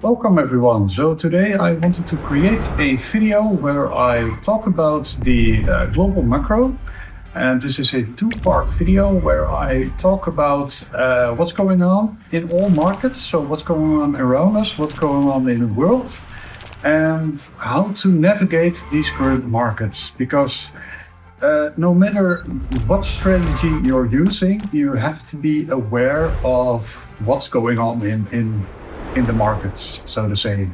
Welcome everyone. So today I wanted to create a video where I talk about the global macro, and this is a two-part video where I talk about what's going on in all markets, so what's going on around us, what's going on in the world, and how to navigate these current markets. Because no matter what strategy you're using, you have to be aware of what's going on in the markets, so to say.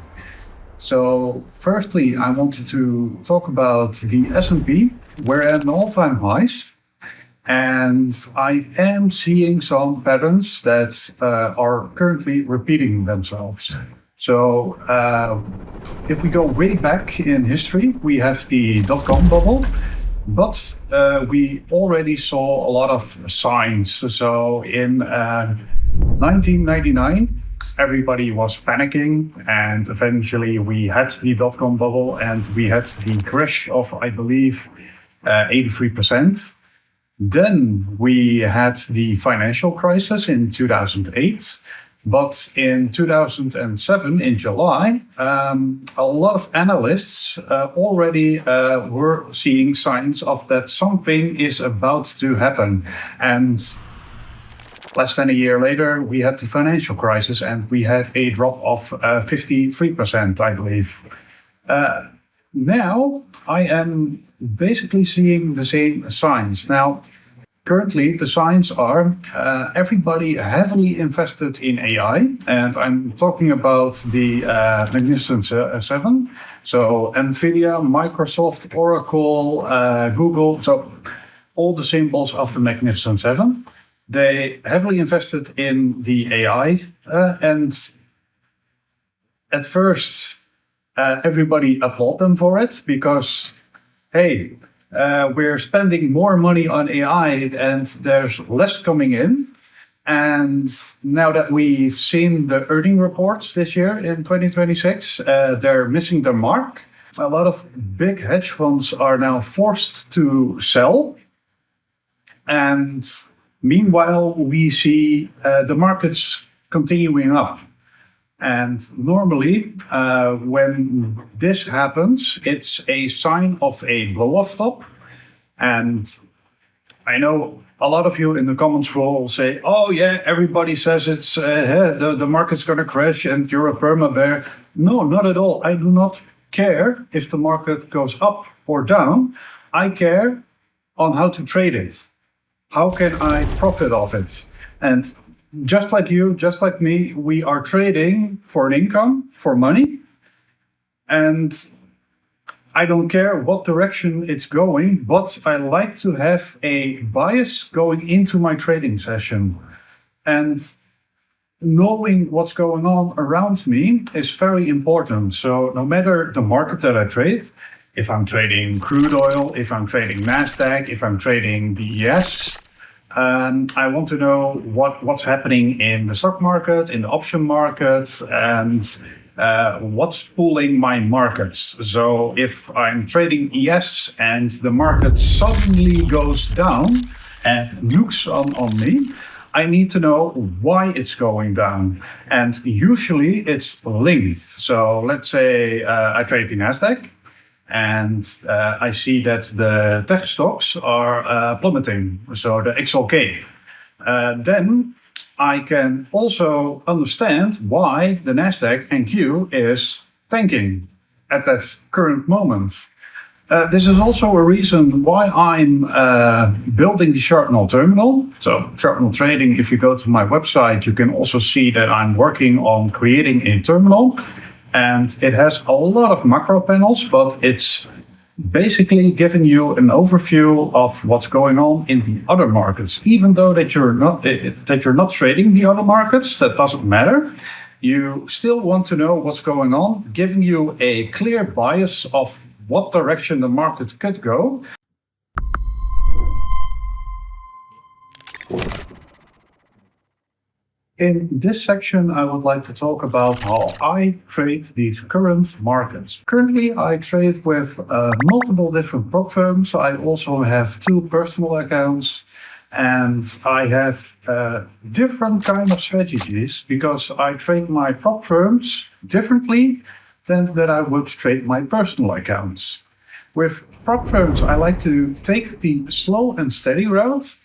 So firstly, I wanted to talk about the S&P. We're at an all-time highs, and I am seeing some patterns that are currently repeating themselves. So if we go way back in history, we have the dot-com bubble, but we already saw a lot of signs. So in 1999, everybody was panicking, and eventually we had the dot-com bubble and we had the crash of, I believe, 83%. Then we had the financial crisis in 2008. But in 2007, in July, a lot of analysts already were seeing signs of that something is about to happen. And less than a year later, we had the financial crisis and we had a drop of 53%, I believe. Now, I am basically seeing the same signs. Now, currently, the signs are everybody heavily invested in AI, and I'm talking about the Magnificent Seven. So NVIDIA, Microsoft, Oracle, Google, so all the symbols of the Magnificent Seven. They heavily invested in the AI, and at first everybody applauded them for it because, hey, we're spending more money on AI and there's less coming in. And now that we've seen the earning reports this year in 2026, they're missing their mark. A lot of big hedge funds are now forced to sell. And meanwhile, we see the markets continuing up. And normally, when this happens, it's a sign of a blow-off top. And I know a lot of you in the comments will say, oh yeah, everybody says it's the market's going to crash and you're a permabear. No, not at all. I do not care if the market goes up or down. I care on how to trade it. How can I profit off it? And just like you, just like me, we are trading for an income, for money. And I don't care what direction it's going, but I like to have a bias going into my trading session. And knowing what's going on around me is very important. So no matter the market that I trade, if I'm trading crude oil, if I'm trading NASDAQ, if I'm trading the ES, I want to know what's happening in the stock market, in the option market, and what's pulling my markets. So if I'm trading ES and the market suddenly goes down and nukes on me, I need to know why it's going down. And usually it's linked. So let's say I trade the NASDAQ. And I see that the tech stocks are plummeting, so the XLK. Then I can also understand why the NASDAQ NQ is tanking at that current moment. This is also a reason why I'm building the Sharpnel Terminal. So Sharpnel Trading, if you go to my website, you can also see that I'm working on creating a terminal. And it has a lot of macro panels, but it's basically giving you an overview of what's going on in the other markets. Even though that you're not trading the other markets, that doesn't matter. You still want to know what's going on, giving you a clear bias of what direction the market could go. In this section, I would like to talk about how I trade these current markets. Currently, I trade with multiple different prop firms. I also have 2 personal accounts. And I have different kind of strategies because I trade my prop firms differently than that I would trade my personal accounts. With prop firms, I like to take the slow and steady route.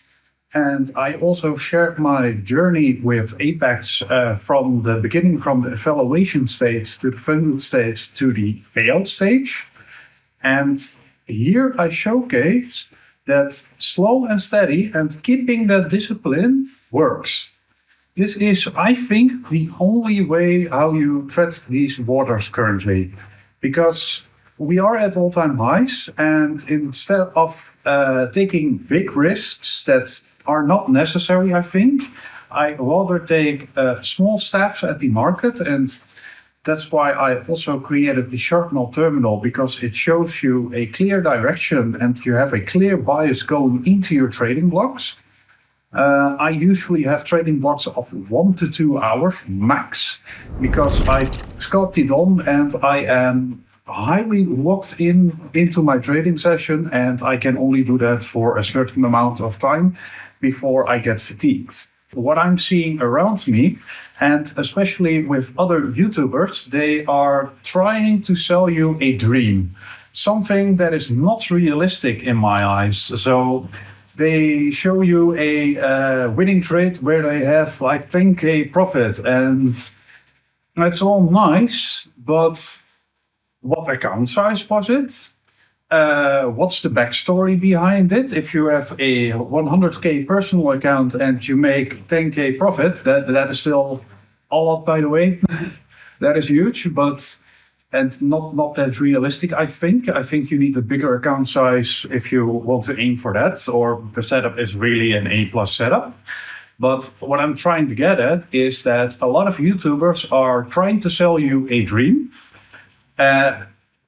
And I also shared my journey with Apex from the beginning, from the evaluation stage to the funded stage to the payout stage. And here I showcase that slow and steady and keeping that discipline works. This is, I think, the only way how you tread these waters currently. Because we are at all-time highs, and instead of taking big risks that are not necessary, I think, I rather take small steps at the market, and that's why I also created the Sharpnel Terminal, because it shows you a clear direction and you have a clear bias going into your trading blocks. I usually have trading blocks of 1 to 2 hours max, because I scoped it on and I am highly locked into my trading session, and I can only do that for a certain amount of time before I get fatigued. What I'm seeing around me, and especially with other YouTubers, they are trying to sell you a dream, something that is not realistic in my eyes. So they show you a winning trade where they have like 10k profit, and it's all nice, but what account size was it? What's the backstory behind it? If you have a 100k personal account and you make 10k profit, that is still a lot, by the way. That is huge, but and not that realistic. I think you need a bigger account size if you want to aim for that, or the setup is really an A+ setup. But what I'm trying to get at is that a lot of YouTubers are trying to sell you a dream.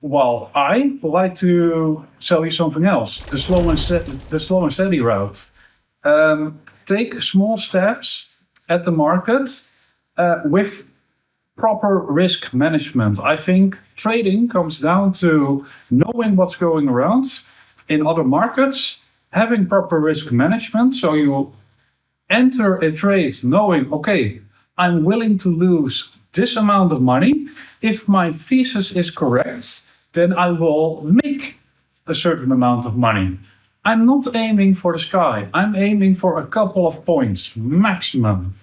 While I would like to sell you something else, the slow and steady route. Take small steps at the market with proper risk management. I think trading comes down to knowing what's going around in other markets, having proper risk management. So you enter a trade knowing, okay, I'm willing to lose this amount of money. If my thesis is correct, then I will make a certain amount of money. I'm not aiming for the sky. I'm aiming for a couple of points maximum.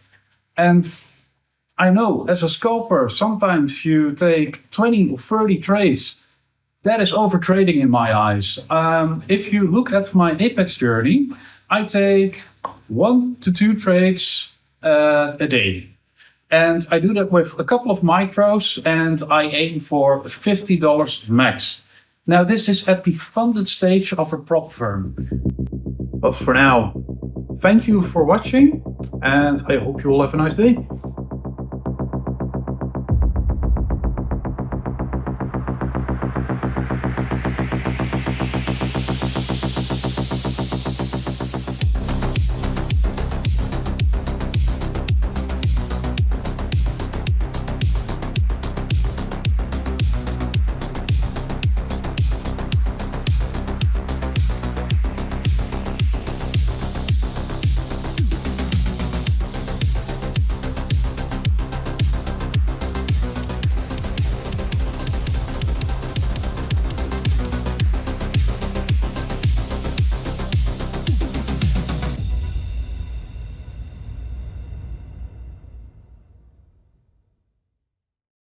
And I know as a scalper, sometimes you take 20 or 30 trades. That is over trading in my eyes. If you look at my Apex journey, I take 1 to 2 trades a day. And I do that with a couple of micros, and I aim for $50 max. Now, this is at the funded stage of a prop firm. But for now, thank you for watching, and I hope you all have a nice day.